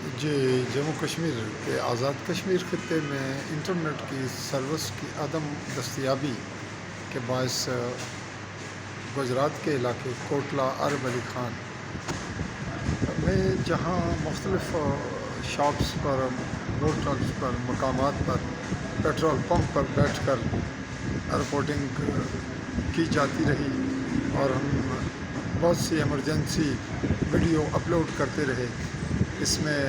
جی، جموں کشمیر کے آزاد کشمیر خطے میں انٹرنیٹ کی سروس کی عدم دستیابی کے باعث گجرات کے علاقے کوٹلہ عرب علی خان میں جہاں مختلف شاپس پر، ہوٹلس پر، مقامات پر، پیٹرول پمپ پر بیٹھ کر رپورٹنگ کی جاتی رہی اور ہم بہت سی ایمرجنسی ویڈیو اپلوڈ کرتے رہے۔ اس میں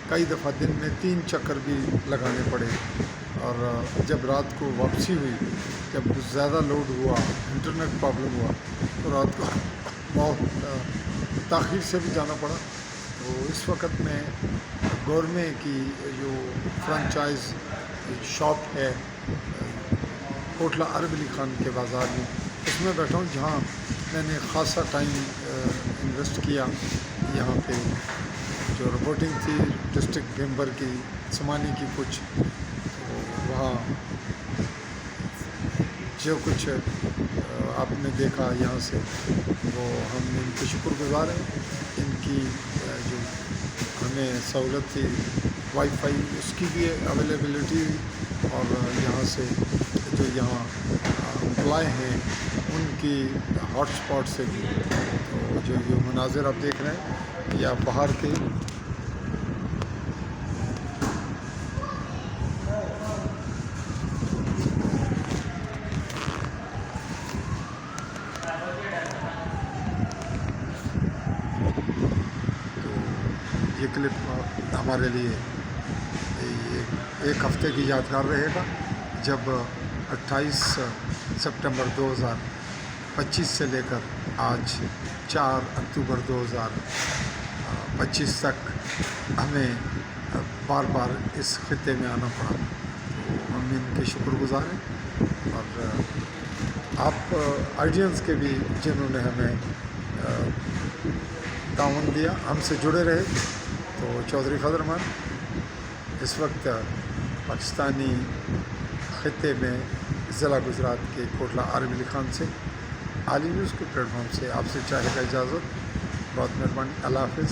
کئی دفعہ دن میں 3 چکر بھی لگانے پڑے، اور جب رات کو واپسی ہوئی، جب زیادہ لوڈ ہوا، انٹرنیٹ پرابلم ہوا، تو رات کو بہت تاخیر سے بھی جانا پڑا۔ تو اس وقت میں گورمے کی جو فرنچائز شاپ ہے کوٹلہ عرب علی خان کے بازار میں، اس میں بیٹھا ہوں، جہاں میں نے خاصا ٹائم انویسٹ کیا۔ یہاں پہ جو رپورٹنگ تھی ڈسٹرکٹ ممبر کی سمانی کی کچھ، تو وہاں جو کچھ آپ نے دیکھا یہاں سے، وہ ہم ان کے شکر گزار ہیں۔ ان کی جو ہمیں سہولت تھی وائی فائی، اس کی بھی اویلیبلٹی، اور یہاں سے جو یہاں امپلائی ہیں ان کی ہاٹ اسپاٹ سے بھی۔ تو جو یہ مناظر آپ دیکھ رہے ہیں، یا باہر کے یہ کلپ ہمارے لیے ایک ہفتے کی یادگار رہے گا، جب 28 سپٹمبر 2025 سے لے کر آج 4 اکتوبر 2025 تک ہمیں بار بار اس خطے میں آنا پڑا۔ تو ہم ان کے شکر گزار ہیں، اور آپ آئیڈینس کے بھی جنہوں نے ہمیں تعاون دیا، ہم سے جڑے رہے۔ تو چودھری فضل الرحمان اس وقت پاکستانی خطے میں ضلع گجرات کے کوٹلہ عرب علی خان سے عالی نیوز کے پلیٹ فارم سے آپ سے چاہے گا اجازت۔ بہت مہربانی، اللہ حافظ۔